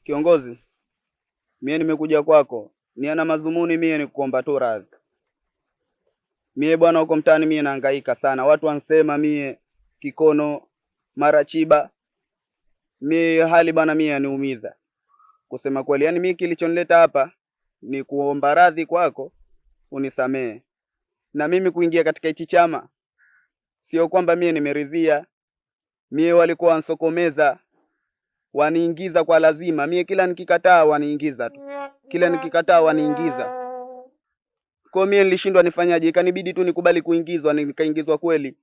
Kiongozi, mie nimekuja kwako, niana mazumuni mie ni kuomba tu radhi. Mie bwana, huko mtaani mie nahangaika sana, watu wansema mie kikono mara chiba. Mie hali bwana mie yaniumiza kusema kweli. Yaani mimi kilichonileta hapa ni kuomba radhi kwako, unisamee. Na mimi kuingia katika hichi chama sio kwamba mie nimeridhia. Mie walikuwa wansokomeza, waniingiza kwa lazima. Mie kila nikikataa waniingiza tu, kila nikikataa waniingiza. Kwa mie nilishindwa nifanyaje, ikanibidi tu nikubali kuingizwa, nikaingizwa kweli.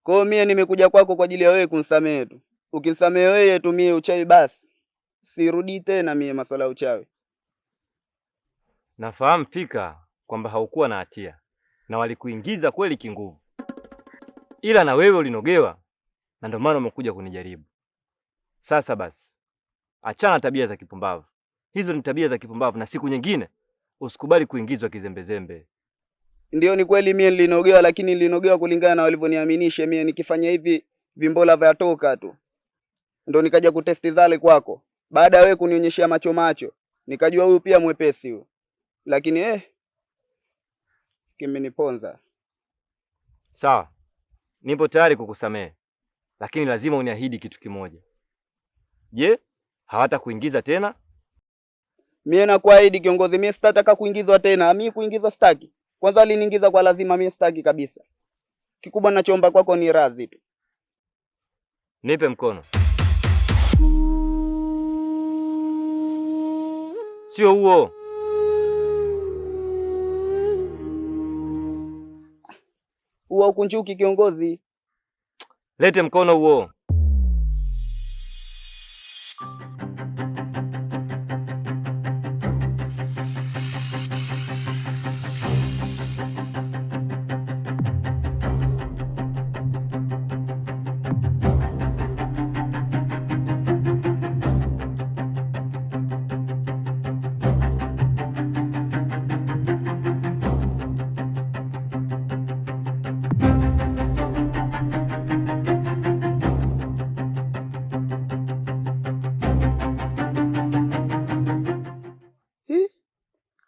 Kwa mie nimekuja kwako kwa ajili ya wewe kunisamehe tu. Ukinisamehe wewe tu mie uchawi basi sirudi tena mie masuala ya uchawi. Nafahamu fika kwamba haukuwa na hatia na walikuingiza kweli kinguvu, ila na wewe ulinogewa na ndio maana umekuja kunijaribu. Sasa basi, achana tabia za kipumbavu. Hizo ni tabia za kipumbavu, na siku nyingine usikubali kuingizwa kizembezembe. Ndio, ni kweli mie nilinogewa, lakini nilinogewa kulingana na walivyoniaminisha mie. Nikifanya hivi vimbola vyatoka tu. Ndio nikaja kutesti zale kwako. Baada ya wewe kunionyeshia macho, nikajua huyu pia mwepesi huyu. Lakini kimeniponza. Sawa, nipo tayari kukusamehe, lakini lazima uniahidi kitu kimoja. Je, hawata kuingiza tena? Mie nakuahidi kiongozi, mie sitataka kuingizwa tena. Mimi kuingizwa sitaki. Kwanza aliniingiza kwa lazima, mie sitaki kabisa. Kikubwa ninachoomba kwako ni radhi tu. Nipe mkono. Sio huo. Huo ukunjuki kiongozi. Lete mkono huo.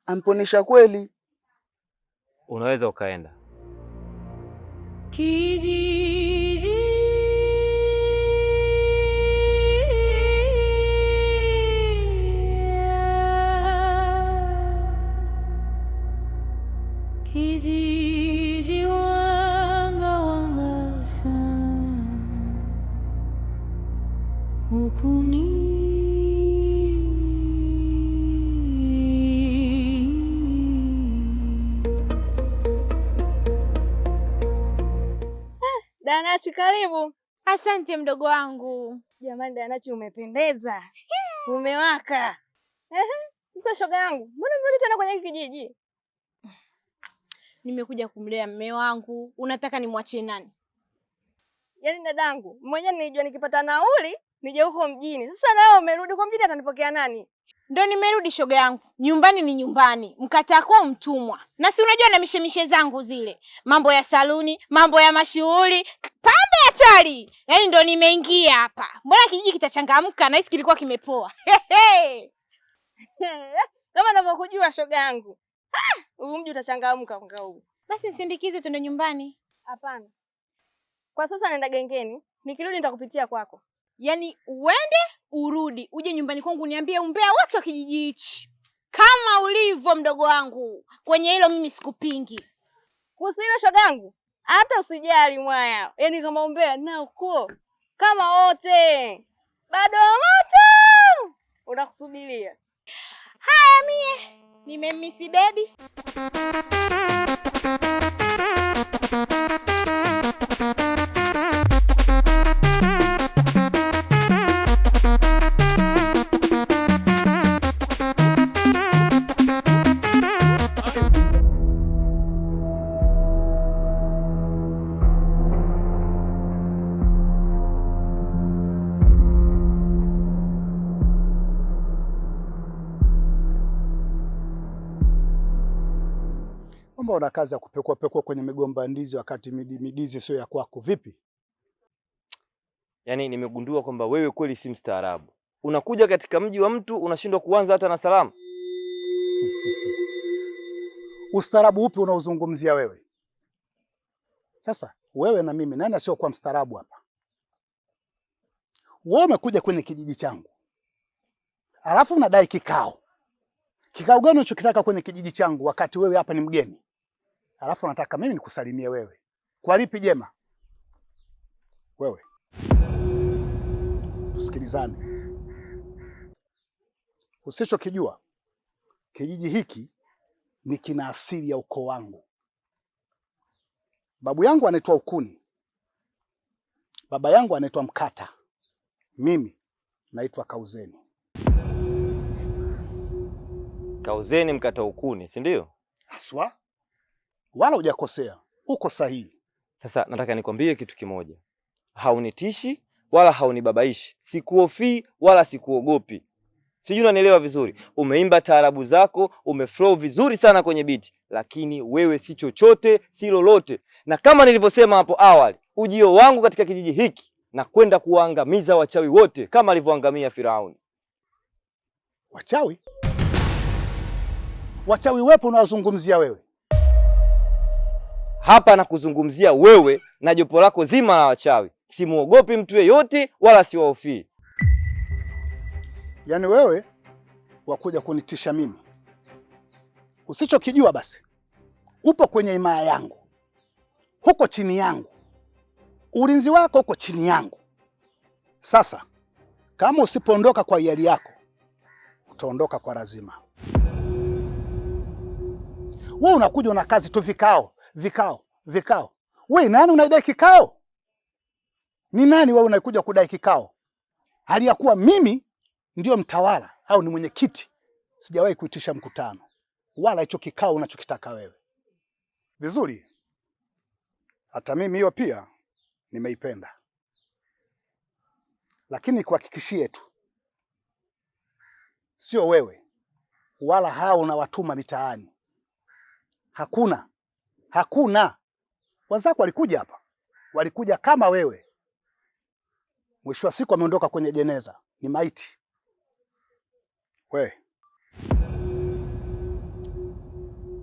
Amponesha kweli. Unaweza ukaenda. Kijiji kijiji wanga sana hukuni Danachi, karibu. Asante mdogo wangu. Jamani Danachi, umependeza. Umewaka. Sasa shoga yangu, mbona mrudi tena kwenye hiki kijiji? Nimekuja kumlea mume wangu. Unataka nimwachie nani? Yaani dadangu, mwenyewe nilijua nikipata nauli nije huko mjini. Sasa nawe umerudi kwa mjini, atanipokea nani? Ndio nimerudi shoga yangu. Nyumbani ni nyumbani. Mkataa kwa mtumwa. Na si unajua na mishemishe zangu zile. Mambo ya saluni, mambo ya mashughuli, pambe hatari. Yaani ndio nimeingia hapa. Mbona kijiji kitachangamka na hisi kilikuwa kimepoa. Kama ninavyokujua shoga yangu. Huu mji utachangamka mwaka huu. Basi nisindikize tuende nyumbani. Hapana. Kwa sasa naenda gengeni, nikirudi nitakupitia kwako. Yaani uende, urudi, uje nyumbani kwangu niambie umbea wote wa kijiji hichi. Kama ulivyo mdogo wangu. Kwenye hilo mimi sikupingi. Kuhusu hilo shoga yangu, hata usijali mwaya. Yaani kama umbea na uko kama wote. Bado moto. Unakusubiria. Haya mie, nimemisi baby. Mbona una kazi ya kupekua kwenye migomba ndizi wakati midizi sio ya kwako? Vipi? Yaani nimegundua kwamba wewe kweli si mstaarabu. Unakuja katika mji wa mtu unashindwa kuanza hata na salamu. Ustaarabu upi unaozungumzia wewe? Sasa wewe na mimi nani asiokuwa mstaarabu hapa? Wewe umekuja kwenye kijiji changu, alafu unadai kikao. Kikao gani unachokitaka kwenye kijiji changu wakati wewe hapa ni mgeni? Alafu nataka mimi nikusalimie wewe. Kwa lipi jema? Wewe tusikilizane. Usichokijua, kijiji hiki ni kina asili ya ukoo wangu. Babu yangu anaitwa Ukuni, baba yangu anaitwa Mkata, mimi naitwa Kauzeni. Kauzeni Mkata Ukuni, si ndio? Haswa, wala hujakosea, uko sahihi. Sasa nataka nikwambie kitu kimoja. Haunitishi wala haunibabaishi. Sikuhofii wala sikuogopi. Sijui unanielewa vizuri. Umeimba taarabu zako, umeflow vizuri sana kwenye biti, lakini wewe si chochote, si lolote. Na kama nilivyosema hapo awali, ujio wangu katika kijiji hiki na kwenda kuwaangamiza wachawi wote kama alivyoangamia Firauni. Wachawi? Wachawi wepo unawazungumzia wewe? Hapa nakuzungumzia wewe na jopo lako zima la wachawi. Simuogopi mtu yeyote wala siwahofii. Yaani wewe wakuja kunitisha mimi? Usichokijua basi, upo kwenye himaya yangu, huko chini yangu, ulinzi wako uko chini yangu. Sasa kama usipoondoka kwa hiari yako, utaondoka kwa lazima. Wewe unakuja una kazi tu vikao. Wewe nani unaidai kikao? Ni nani wewe unakuja kudai kikao? Hali ya kuwa mimi ndio mtawala au ni mwenyekiti, sijawahi kuitisha mkutano wala hicho kikao unachokitaka wewe. Vizuri. Hata mimi hiyo pia nimeipenda. Lakini kuhakikishie tu, sio wewe wala hao unawatuma mitaani. Hakuna. Wenzako walikuja hapa, walikuja kama wewe. Mwisho wa siku ameondoka kwenye jeneza, ni maiti.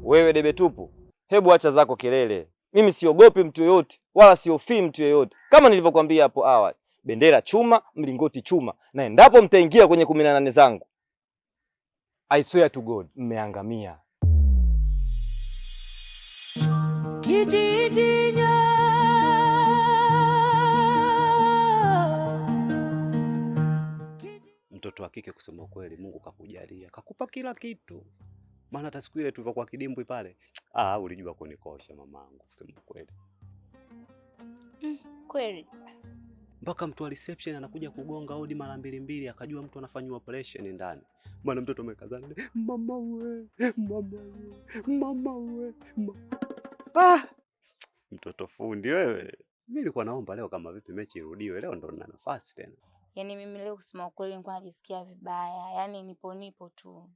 Wewe debe tupu, hebu acha zako kelele. Mimi siogopi mtu yoyote wala siofii mtu yoyote. Kama nilivyokuambia hapo awali, bendera chuma, mlingoti chuma, na endapo mtaingia kwenye 18 zangu, I swear to God, mmeangamia. Kijijinya Mtoto wa kike kusema kweli, Mungu kakujalia, kakupa kila kitu. Maana hata siku ile tulivyokuwa kidimbwi pale, ulijua kunikosha mamangu kusema kweli. Kweli. Mpaka mtu wa reception anakuja kugonga hodi mara 2 akajua mtu anafanywa operation ndani. Maana mtoto amekazana, mama we. Mtoto fundi wewe. Mimi nilikuwa naomba leo kama vipi mechi irudiwe, leo ndo nina nafasi tena. Yaani mimi leo kusema kweli nilikuwa najisikia vibaya. Yaani nipo tu.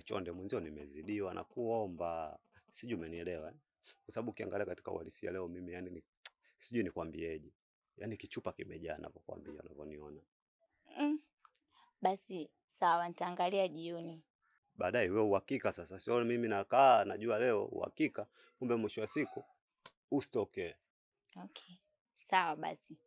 Chonde mwenzio nimezidiwa na kuomba. Sijui umenielewa Kwa sababu ukiangalia katika uhalisia leo mimi yani sijui nikwambieje. Yaani kichupa kimejaa ninapokuambia unavyoniona. Basi sawa, nitaangalia jioni. Baadaye wewe uhakika sasa, sio mimi nakaa najua leo uhakika, kumbe mwisho wa siku usitoke. Okay. Sawa basi.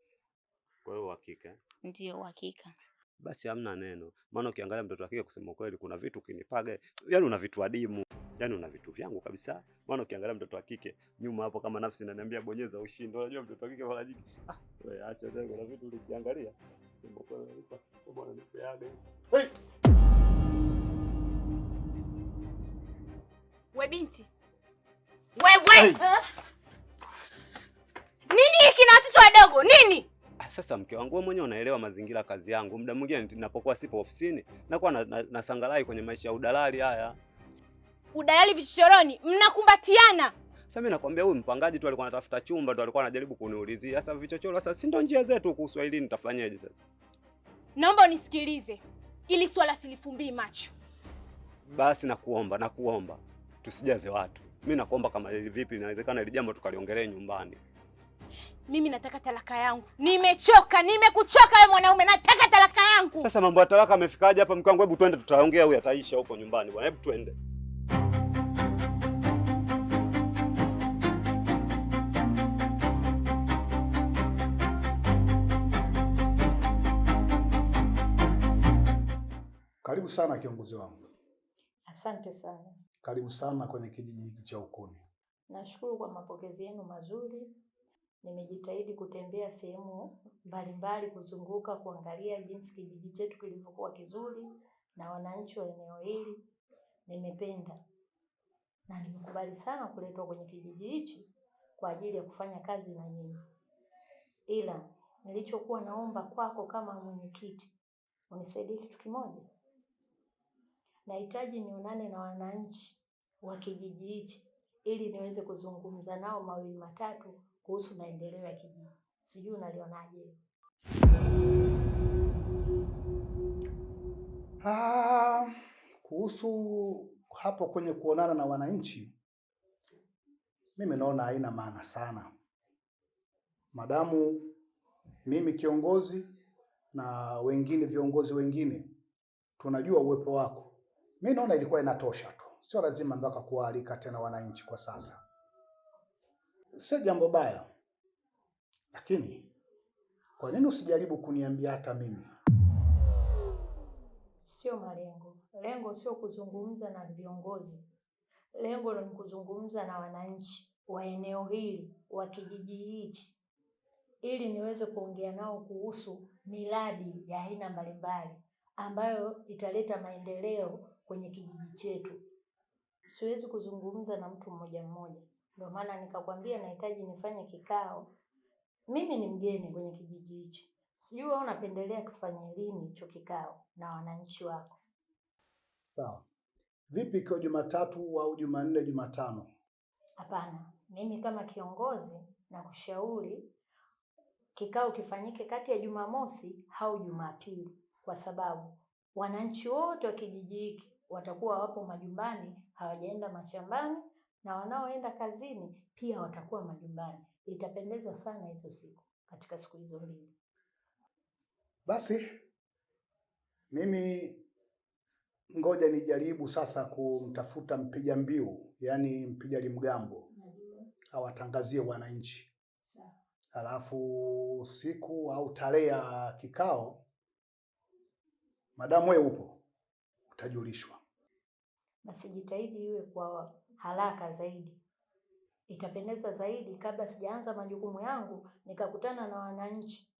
Kwa hiyo uhakika? Ndio uhakika. Basi hamna neno. Maana ukiangalia mtoto wake kusema kweli kuna vitu kinipaga, yani una vitu adimu. Yaani una vitu vyangu kabisa. Maana ukiangalia mtoto wa kike nyuma hapo kama nafsi inaniambia bonyeza ushindi. Unajua mtoto wa kike wala jiki. Wewe acha tena kuna vitu ukiangalia. Sema kweli bwana nipeage. Hey! We binti. Wewe. Hey. Nini hiki na watoto wadogo? Nini? Sasa mke wangu wewe mwenyewe unaelewa mazingira kazi yangu. Muda mwingine ninapokuwa sipo ofisini nakuwa na sangalai kwenye maisha ya udalali haya. Udalali vichochoroni, mnakumbatiana. Sasa mimi nakwambia huyu mpangaji tu alikuwa anatafuta chumba ndo alikuwa anajaribu kuniulizia. Sasa vichochoro sasa si ndo njia zetu huku Uswahilini nitafanyaje sasa? Naomba unisikilize. Ili swala silifumbii macho. Basi nakuomba. Tusijaze watu. Mimi nakuomba kama vipi inawezekana ile jambo tukaliongelee nyumbani. Mimi nataka talaka yangu. Nimechoka, nimekuchoka wewe mwanaume, nataka talaka yangu. Sasa mambo ya talaka amefikaje hapa mke wangu? Hebu twende tutaongea, huyu ataisha huko nyumbani bwana. Hebu twende. Karibu sana kiongozi wangu. Asante sana. Karibu sana kwenye kijiji hiki cha Ukuni. Nashukuru kwa mapokezi yenu mazuri. Nimejitahidi kutembea sehemu mbalimbali, kuzunguka, kuangalia jinsi kijiji chetu kilivyokuwa kizuri na wananchi wa eneo hili. Nimependa na nimekubali sana kuletwa kwenye kijiji hichi kwa ajili ya kufanya kazi na nyinyi. Ila nilichokuwa naomba kwako kama mwenyekiti, unisaidie kitu kimoja. Nahitaji nionane na wananchi wa kijiji hichi ili niweze kuzungumza nao mawili matatu kuhusu maendeleo ya kijiji. Sijui unalionaje? Kuhusu hapo kwenye kuonana na wananchi, mimi naona haina maana sana. Madamu mimi kiongozi na wengine viongozi wengine tunajua uwepo wako, mimi naona ilikuwa inatosha tu. Sio lazima mpaka kualika tena wananchi kwa sasa. Si jambo baya. Lakini kwa nini usijaribu kuniambia hata mimi? Sio malengo. Lengo sio kuzungumza na viongozi. Lengo ni kuzungumza na wananchi wa eneo hili, wa kijiji hichi, ili niweze kuongea nao kuhusu miradi ya aina mbalimbali ambayo italeta maendeleo kwenye kijiji chetu. Siwezi kuzungumza na mtu mmoja mmoja. Ndio maana nikakwambia nahitaji nifanye kikao. Mimi ni mgeni kwenye kijiji hichi. Sijui wewe unapendelea tufanye lini hicho kikao na wananchi wako? Sawa. Vipi kwa Jumatatu au Jumanne, Jumatano? Hapana. Mimi kama kiongozi na kushauri kikao kifanyike kati ya Jumamosi au Jumapili, kwa sababu wananchi wote wa kijiji hiki watakuwa wapo majumbani, hawajaenda mashambani, na wanaoenda kazini pia watakuwa majumbani. Itapendeza sana hizo siku, katika siku hizo mbili. Basi mimi ngoja nijaribu sasa kumtafuta mpiga mbiu, yani mpiga limgambo, awatangazie wananchi. Alafu siku au tarehe ya kikao, madamu wewe upo, utajulishwa. Basi jitahidi iwe kwa haraka zaidi. Itapendeza zaidi kabla sijaanza majukumu yangu nikakutana na wananchi,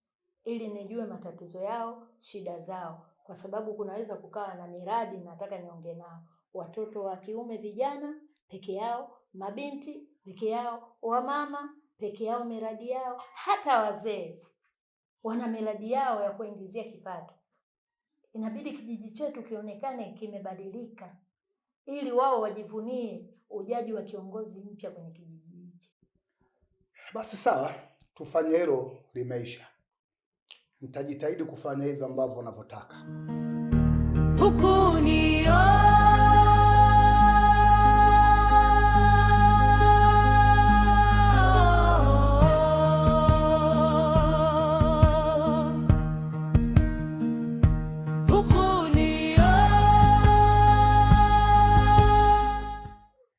ili nijue matatizo yao, shida zao, kwa sababu kunaweza kukawa na miradi nataka niongee nao. Watoto wa kiume vijana peke yao, mabinti peke yao, wamama peke yao miradi yao, hata wazee wana miradi yao ya kuingizia kipato. Inabidi kijiji chetu kionekane kimebadilika, ili wao wajivunie ujaji wa kiongozi mpya kwenye kijiji hichi. Basi sawa, tufanye hilo, limeisha. Nitajitahidi kufanya hivyo ambavyo wanavyotaka. Ukuni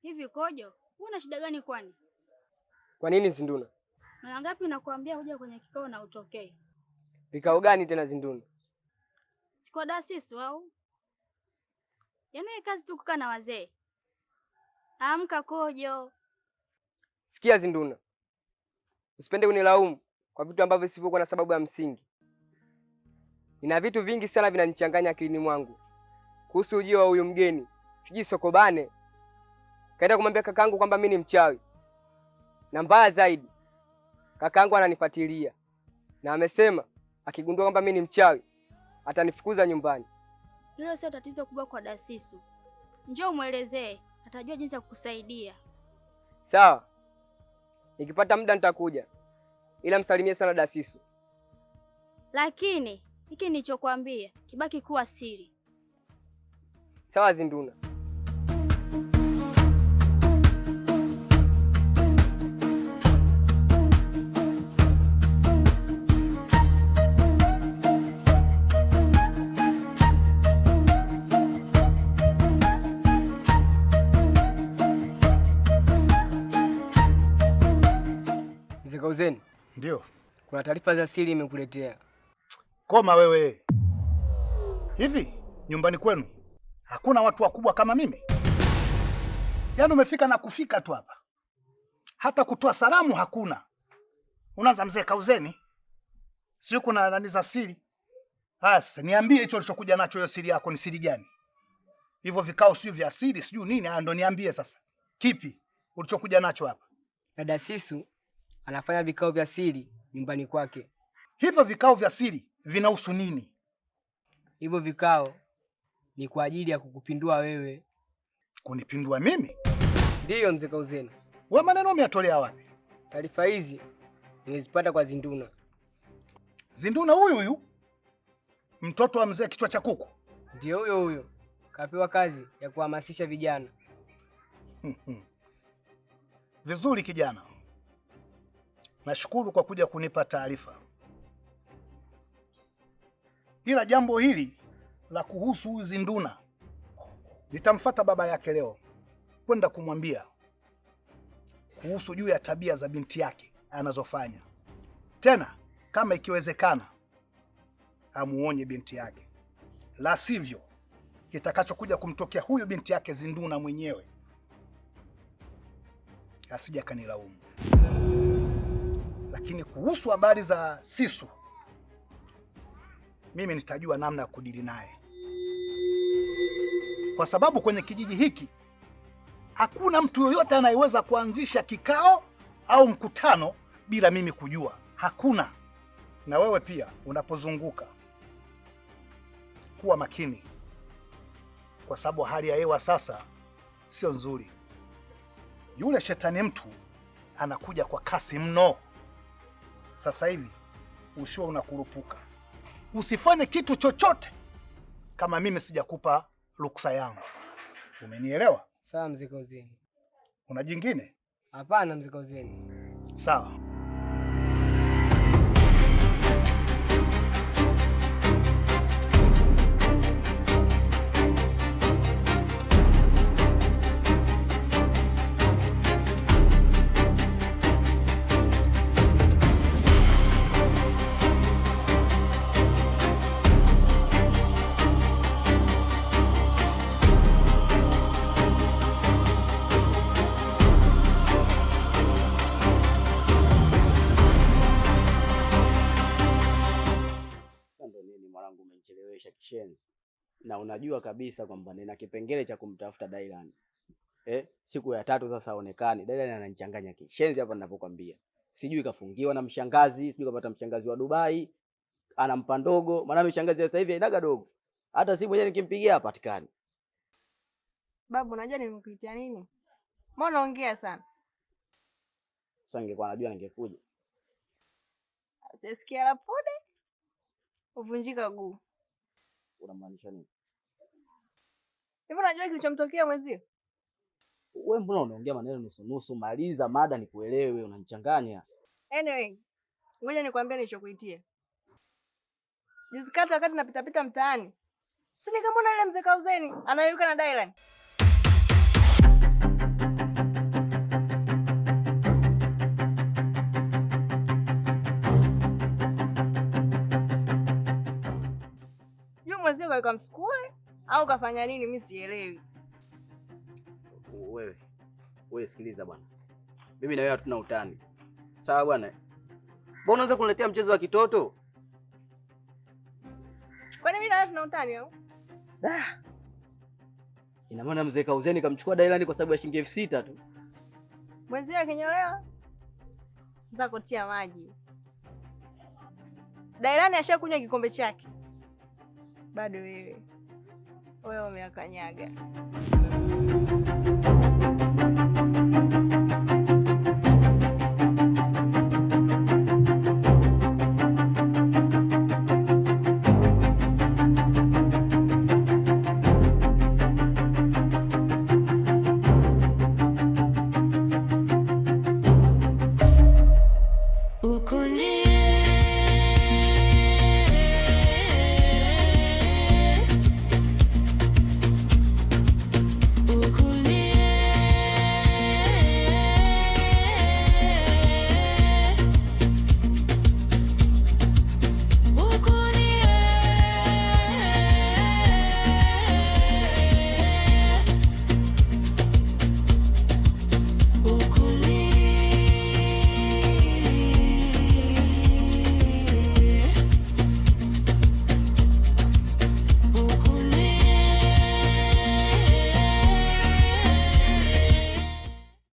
hivi. Kojo, una shida gani kwani? Kwa nini Zinduna? Mara ngapi nakwambia uje kwenye kikao na utokee? Vikao gani tena Zinduna? Siko dasisi au? Yaani kazi tu kukaa na wazee. Amka Kojo. Sikia Zinduna, usipende kunilaumu kwa vitu ambavyo sivyokuwa na sababu ya msingi. Nina vitu vingi sana vinanichanganya akilini mwangu kuhusu ujio wa huyu mgeni. Siji Sokobane kaenda kumwambia kakaangu kwamba mimi ni mchawi, na mbaya zaidi kakaangu ananifuatilia na amesema akigundua kwamba mimi ni mchawi atanifukuza nyumbani. Hilo sio tatizo kubwa kwa Dasisu. Njoo muelezee, atajua jinsi ya kukusaidia. Sawa, nikipata muda nitakuja, ila msalimie sana Dasisu. Lakini hiki nilichokuambia kibaki kuwa siri. Sawa Zinduna. Uzeni. Ndio. Kuna taarifa za siri imekuletea. Koma wewe. Hivi nyumbani kwenu hakuna watu wakubwa kama mimi? Yaani umefika na kufika tu hapa, hata kutoa salamu hakuna. Unaanza mzee Kauzeni, sio kuna nani za siri? Sasa niambie hicho ulichokuja nacho, hiyo siri yako ni siri gani? Hivyo vikao sio vya siri, sijui nini. Ndo niambie sasa, kipi ulichokuja nacho hapa? Dada Sisu anafanya vikao vya siri nyumbani kwake. Hivyo vikao vya siri vinahusu nini? Hivyo vikao ni kwa ajili ya kukupindua wewe. Kunipindua mimi? Ndiyo mzee Kauzeni. Wewe maneno umeyatolea wapi? Taarifa hizi nimezipata kwa Zinduna. Zinduna huyu mtoto wa mzee kichwa cha kuku? Ndio huyo. Kapewa kazi ya kuhamasisha vijana. Vizuri kijana, nashukuru kwa kuja kunipa taarifa, ila jambo hili la kuhusu huyu Zinduna nitamfuata baba yake leo kwenda kumwambia kuhusu juu ya tabia za binti yake anazofanya. Tena kama ikiwezekana amuonye binti yake, la sivyo kitakachokuja kumtokea huyu binti yake Zinduna mwenyewe asija kanilaumu. Lakini kuhusu habari za Sisu, mimi nitajua namna ya kudili naye, kwa sababu kwenye kijiji hiki hakuna mtu yoyote anayeweza kuanzisha kikao au mkutano bila mimi kujua. Hakuna. Na wewe pia unapozunguka kuwa makini, kwa sababu hali ya hewa sasa sio nzuri. Yule shetani mtu anakuja kwa kasi mno. Sasa hivi usiwe unakurupuka, usifanye kitu chochote kama mimi sijakupa ruksa yangu. Umenielewa? Sawa mzee Kauzeni. Una jingine? Hapana mzee Kauzeni. Sawa. Umenichelewesha kishenzi, na unajua kabisa kwamba nina kipengele cha kumtafuta Dylan. Siku ya 3 sasa haonekani. Dylan ananichanganya kishenzi hapa ninapokuambia. Sijui kafungiwa na mshangazi, sijui kapata mshangazi wa Dubai, anampa ndogo, maana mshangazi sasa hivi hainaga dogo. Hata simu mwenyewe nikimpigia hapatikani. Babu, unajua nimekuitia nini? Mbona unaongea sana? Sasa ningekuwa najua ningekuja. Sisikia la pode uvunjika guu. Unamaanisha nini? Hivi unajua kilichomtokea mwezio? Wewe mbona unaongea maneno nusu nusu? Maliza mada nikuelewe, unanichanganya. Anyway, ngoja nikwambie nilichokuitia. Juzi kati wakati napita mtaani, si nikamwona yule mzee Kauzeni anayeyuka na Dylan. Mwenzio kwa msukule au kafanya nini mimi sielewi. Wewe sikiliza bwana. Mimi na wewe hatuna utani. Sawa bwana? Mbona unaanza kuniletea mchezo wa kitoto? Kwani mimi na wewe tuna utani au? Ina maana mzee Kauzeni kamchukua Dylan kwa sababu ya shilingi 6,000 tu. Mwenzio akinyolewa zako tia maji. Dylan ashakunywa kikombe chake. Bado wewe umeakanyaga.